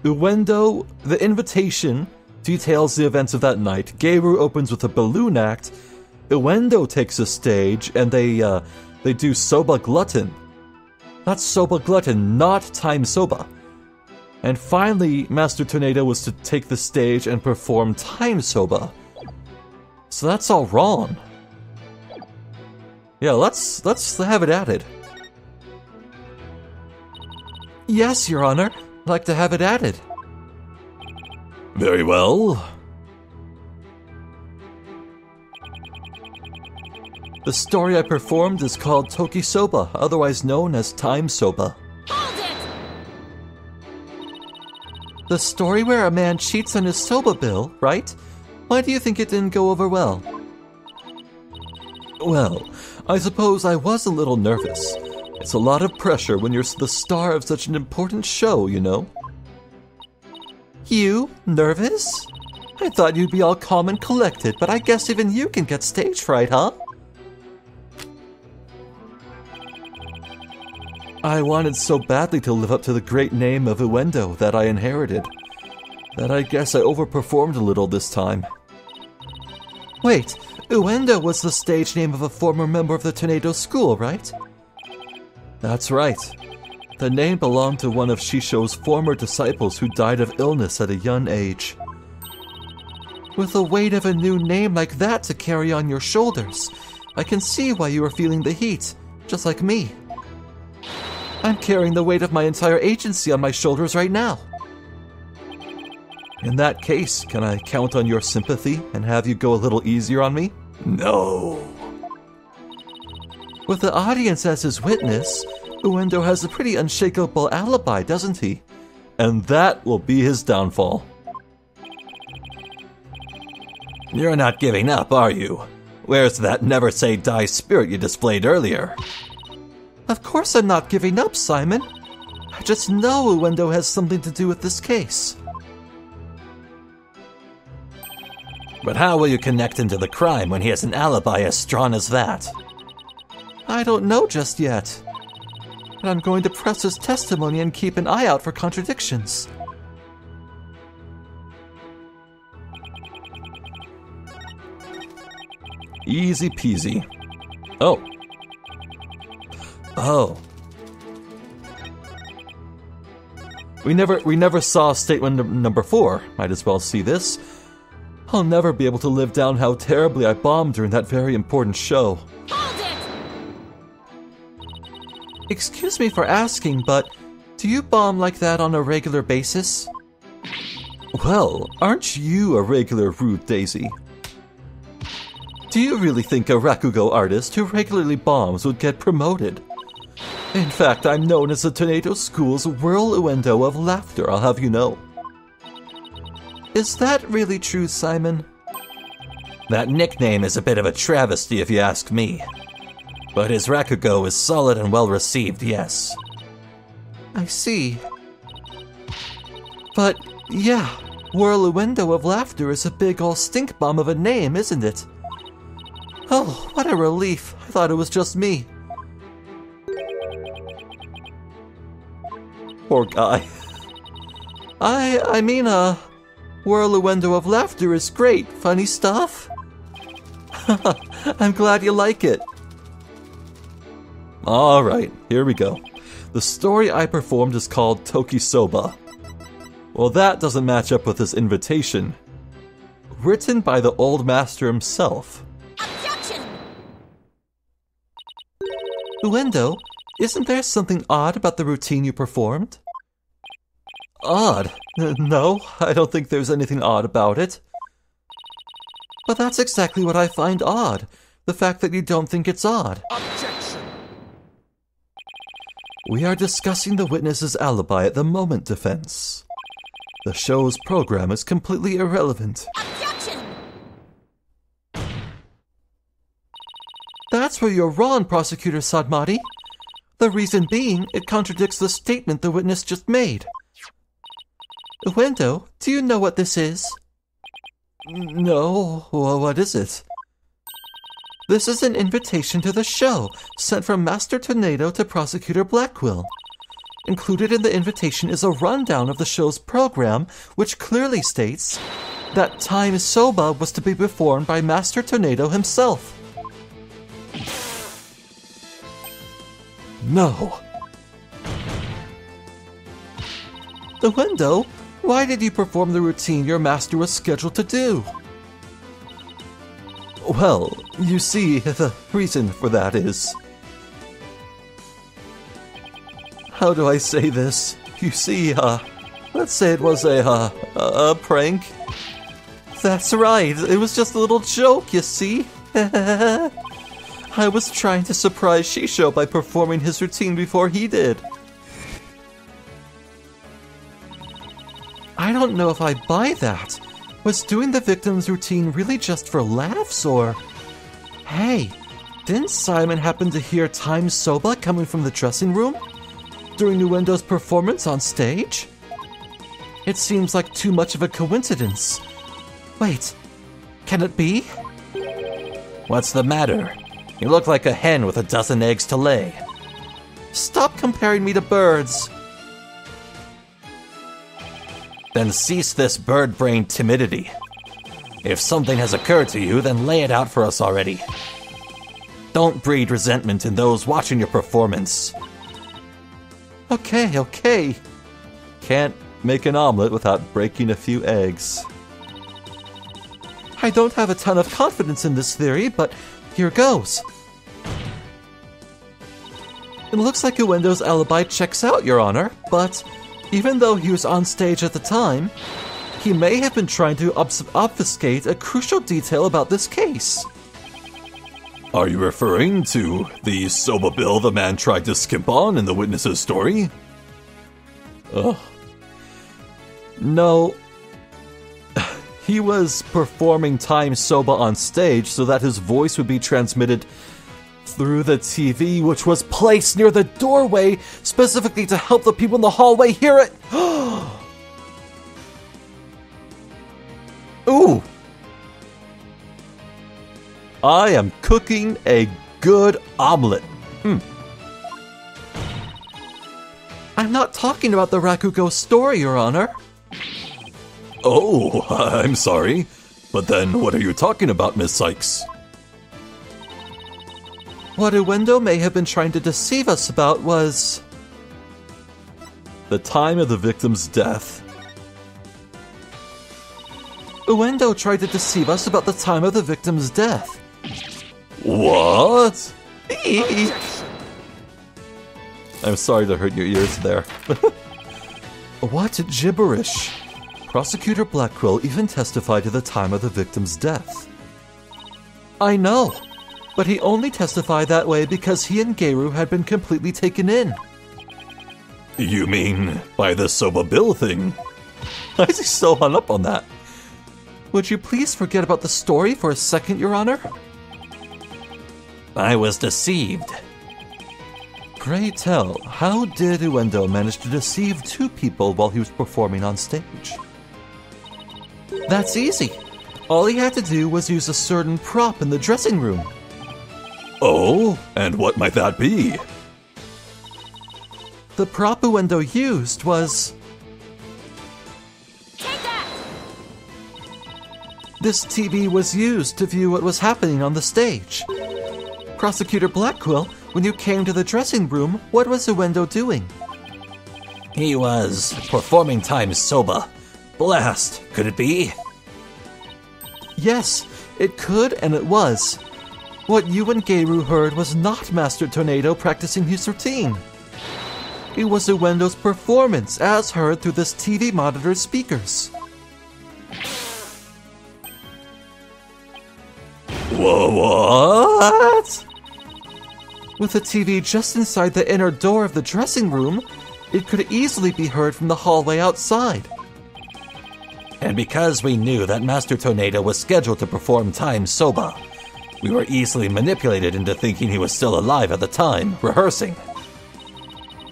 Uendo, the invitation details the events of that night. Geiru opens with a balloon act. Uendo takes a stage, and they do Soba Glutton. That's Soba Glutton, not Time Soba. And finally, Master Tornado was to take the stage and perform Time Soba. So that's all wrong. Yeah, let's have it added. Yes, Your Honor. I'd like to have it added. Very well. The story I performed is called Toki Soba, otherwise known as Time Soba. Hold it! The story where a man cheats on his soba bill, right? Why do you think it didn't go over well? Well, I suppose I was a little nervous. It's a lot of pressure when you're the star of such an important show, you know? You? Nervous? I thought you'd be all calm and collected, but I guess even you can get stage fright, huh? I wanted so badly to live up to the great name of Uendo that I inherited, that I guess I overperformed a little this time. Wait, Uendo was the stage name of a former member of the Tornado School, right? That's right. The name belonged to one of Shisho's former disciples who died of illness at a young age. With the weight of a new name like that to carry on your shoulders, I can see why you are feeling the heat, just like me. I'm carrying the weight of my entire agency on my shoulders right now. In that case, can I count on your sympathy and have you go a little easier on me? No. With the audience as his witness, Uendo has a pretty unshakable alibi, doesn't he? And that will be his downfall. You're not giving up, are you? Where's that never say die spirit you displayed earlier? Of course I'm not giving up, Simon. I just know Uendo has something to do with this case. But how will you connect him to the crime when he has an alibi as strong as that? I don't know just yet. But I'm going to press his testimony and keep an eye out for contradictions. Easy peasy. Oh. We never saw statement number 4. Might as well see this. I'll never be able to live down how terribly I bombed during that very important show. Hold it! Excuse me for asking, but do you bomb like that on a regular basis? Well, aren't you a regular rude daisy? Do you really think a Rakugo artist who regularly bombs would get promoted? In fact, I'm known as the Tornado School's Whirl Uendo of Laughter, I'll have you know. Is that really true, Simon? That nickname is a bit of a travesty if you ask me. But his Rakugo is solid and well received, yes. I see. But, yeah, Whirl Uendo of Laughter is a big ol' stink bomb of a name, isn't it? Oh, what a relief. I thought it was just me. Poor guy. I mean, Whirl Uendo of Laughter is great. Funny stuff. I'm glad you like it. Alright, here we go. The story I performed is called Toki Soba. Well, that doesn't match up with this invitation. Written by the old master himself. Objection! Uendo, isn't there something odd about the routine you performed? Odd? No, I don't think there's anything odd about it. But that's exactly what I find odd. The fact that you don't think it's odd. Objection! We are discussing the witness's alibi at the moment, defense. The show's program is completely irrelevant. Objection! That's where you're wrong, Prosecutor Sadmati. The reason being, it contradicts the statement the witness just made. Uendo, do you know what this is? No, what is it? This is an invitation to the show, sent from Master Tornado to Prosecutor Blackquill. Included in the invitation is a rundown of the show's program, which clearly states that Time Soba was to be performed by Master Tornado himself. No. Uendo, why did you perform the routine your master was scheduled to do? Well, you see, the reason for that is... How do I say this? You see, let's say it was a prank. That's right, it was just a little joke, you see? I was trying to surprise Shisho by performing his routine before he did. I don't know if I buy that. Was doing the victim's routine really just for laughs, or... Hey, didn't Simon happen to hear Time Soba coming from the dressing room? During Uendo's performance on stage? It seems like too much of a coincidence. Wait, can it be? What's the matter? You look like a hen with a dozen eggs to lay. Stop comparing me to birds. Then cease this bird-brained timidity. If something has occurred to you, then lay it out for us already. Don't breed resentment in those watching your performance. Okay. Can't make an omelet without breaking a few eggs. I don't have a ton of confidence in this theory, but here goes. It looks like Uendo's alibi checks out, Your Honor, but even though he was on stage at the time, he may have been trying to obfuscate a crucial detail about this case. Are you referring to the soba bill the man tried to skimp on in the witness's story? Ugh. No. He was performing Time Soba on stage so that his voice would be transmitted through the TV, which was placed near the doorway specifically to help the people in the hallway hear it. Ooh! I am cooking a good omelet. I'm not talking about the Rakugo story, Your Honor. Oh, I'm sorry. But then what are you talking about, Miss Cykes? What Uendo may have been trying to deceive us about was... the time of the victim's death. Uendo tried to deceive us about the time of the victim's death. What? Objection. I'm sorry to hurt your ears there. What gibberish! Prosecutor Blackquill even testified to the time of the victim's death. I know, but he only testified that way because he and Geiru had been completely taken in. You mean by the soba bill thing? Why is he so hung up on that? Would you please forget about the story for a second, Your Honor? I was deceived. Pray tell, how did Uendo manage to deceive two people while he was performing on stage? That's easy. All he had to do was use a certain prop in the dressing room. Oh, and what might that be? The prop Uendo used was... Take that! This TV was used to view what was happening on the stage. Prosecutor Blackquill, when you came to the dressing room, what was Uendo doing? He was performing Time Soba. Blast, could it be? Yes, it could and it was. What you and Geiru heard was not Master Tornado practicing his routine. It was Uendo's performance, as heard through this TV monitor's speakers. What? With the TV just inside the inner door of the dressing room, it could easily be heard from the hallway outside. And because we knew that Master Tornado was scheduled to perform Time Soba, we were easily manipulated into thinking he was still alive at the time, rehearsing.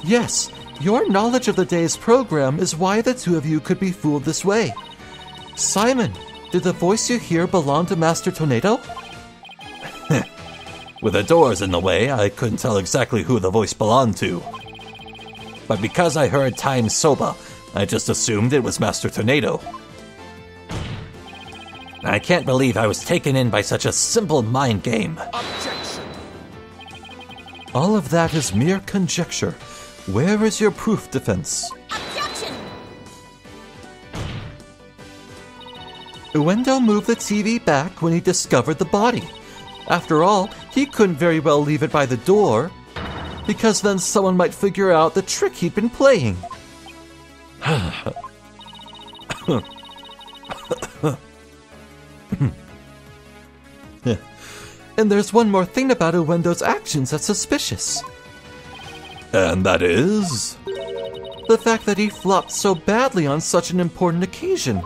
Yes, your knowledge of the day's program is why the two of you could be fooled this way. Simon, did the voice you hear belong to Master Tornado? With the doors in the way, I couldn't tell exactly who the voice belonged to. but because I heard Time Soba, I just assumed it was Master Tornado. I can't believe I was taken in by such a simple mind game. Objection. All of that is mere conjecture. Where is your proof, defense? Objection. Uendo moved the TV back when he discovered the body. After all, he couldn't very well leave it by the door, because then someone might figure out the trick he'd been playing. And there's one more thing about Uendo's actions that's suspicious. And that is? The fact that he flopped so badly on such an important occasion.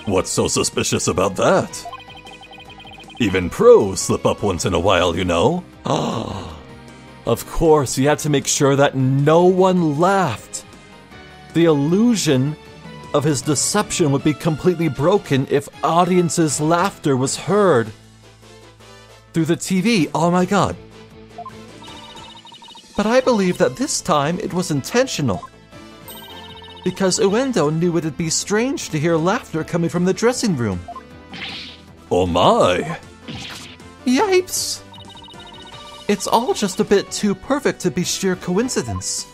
What's so suspicious about that? Even pros slip up once in a while, you know. Of course, he had to make sure that no one laughed. The illusion of his deception would be completely broken if audiences' laughter was heard through the TV. Oh my god. But I believe that this time it was intentional. Because Uendo knew it'd be strange to hear laughter coming from the dressing room. Oh my! Yipes! It's all just a bit too perfect to be sheer coincidence.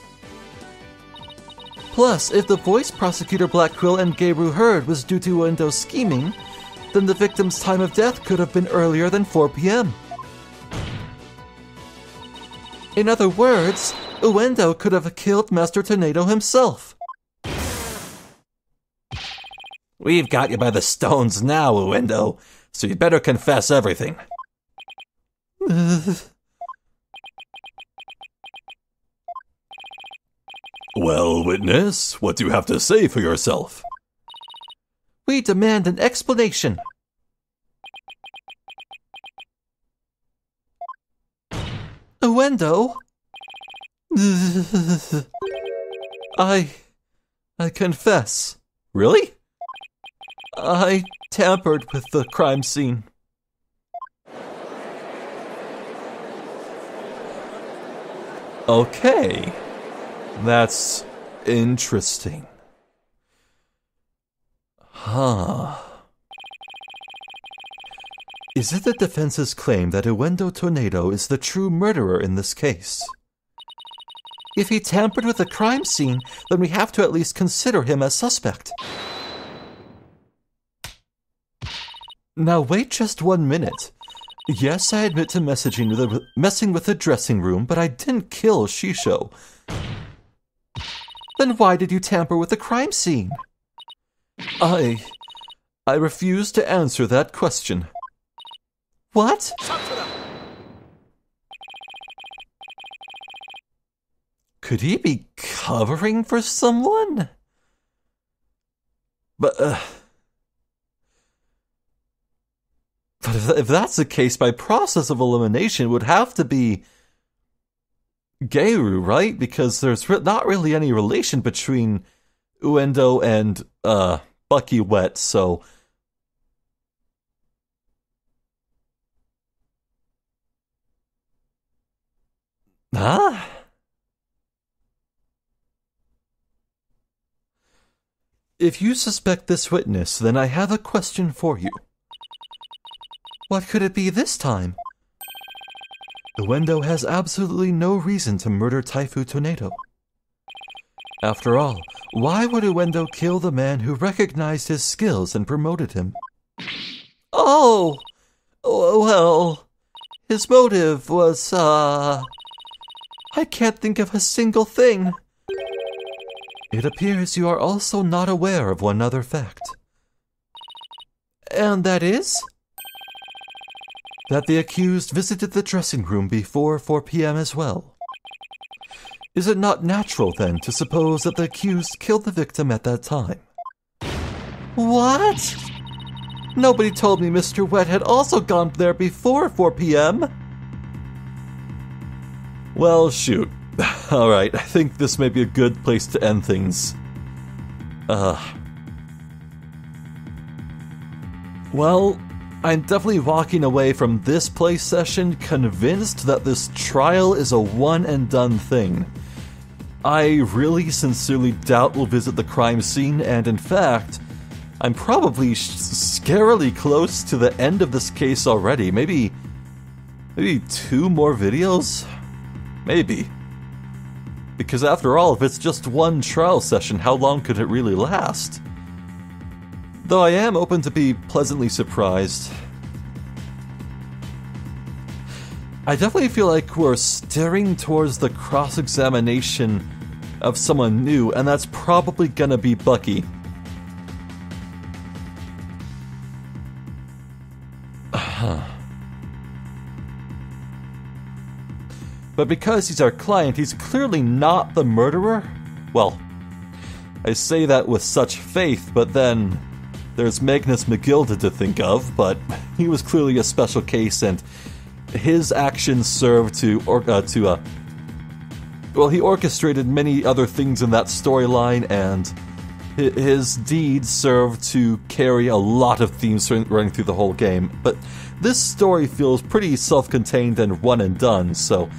Plus, if the voice prosecutor Black Quill and Geiru heard was due to Uendo's scheming, then the victim's time of death could have been earlier than 4 p.m. In other words, Uendo could have killed Master Tornado himself. We've got you by the stones now, Uendo, so you better confess everything. Well, witness, what do you have to say for yourself? We demand an explanation. Uendo? I confess. Really? I tampered with the crime scene. Okay. That's interesting. Huh. Is it the defense's claim that Uendo Tornado is the true murderer in this case? If he tampered with the crime scene, then we have to at least consider him as suspect. Now wait just 1 minute. Yes, I admit to messing with the dressing room, but I didn't kill Shisho. Then why did you tamper with the crime scene? I refuse to answer that question. What? Could he be covering for someone? But if that's the case, by process of elimination, it would have to be Geiru, right? Because there's not really any relation between Uendo and Bucky Wet, so... Huh? If you suspect this witness, then I have a question for you. What could it be this time? Uendo has absolutely no reason to murder Taifu Tornado. After all, why would Uendo kill the man who recognized his skills and promoted him? Oh! Well, his motive was, I can't think of a single thing. It appears you are also not aware of one other fact. And that is? That the accused visited the dressing room before 4 p.m. as well. Is it not natural, then, to suppose that the accused killed the victim at that time? What? Nobody told me Mr. Wet had also gone there before 4 p.m. Well, shoot. Alright, I think this may be a good place to end things. Well, I'm definitely walking away from this play session convinced that this trial is a one-and-done thing. I really sincerely doubt we'll visit the crime scene, and in fact, I'm probably scarily close to the end of this case already. Maybe 2 more videos? Maybe. Because after all, if it's just one trial session, how long could it really last? Though I am open to be pleasantly surprised. I definitely feel like we're steering towards the cross-examination of someone new, and that's probably gonna be Bucky. But because he's our client, he's clearly not the murderer? Well, I say that with such faith, but then there's Magnus McGilda to think of, but he was clearly a special case, and his actions served well, he orchestrated many other things in that storyline, and his deeds served to carry a lot of themes running through the whole game. But this story feels pretty self-contained and one and done, so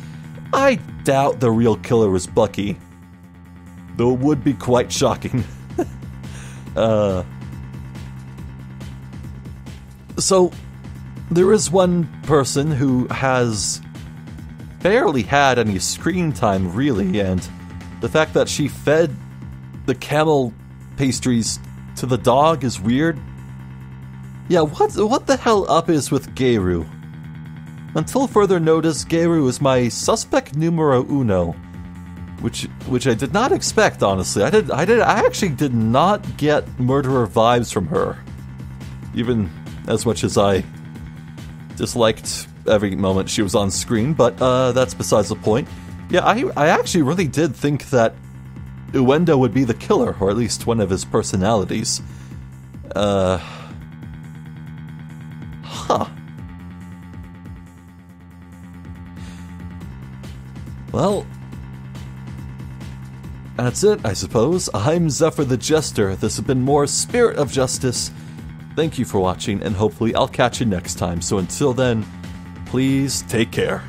I doubt the real killer was Bucky. Though it would be quite shocking. So, there is one person who has barely had any screen time, really, and the fact that she fed the camel pastries to the dog is weird. Yeah, what the hell up is with Geiru? Until further notice, Geiru is my suspect numero uno, which I did not expect, honestly. I actually did not get murderer vibes from her, even as much as I disliked every moment she was on screen, but that's besides the point. Yeah, I actually really did think that Uendo would be the killer, or at least one of his personalities. Well, that's it, I suppose. I'm Zephyr the Jester. This has been more Spirit of Justice. Thank you for watching, and hopefully I'll catch you next time. So until then, please take care.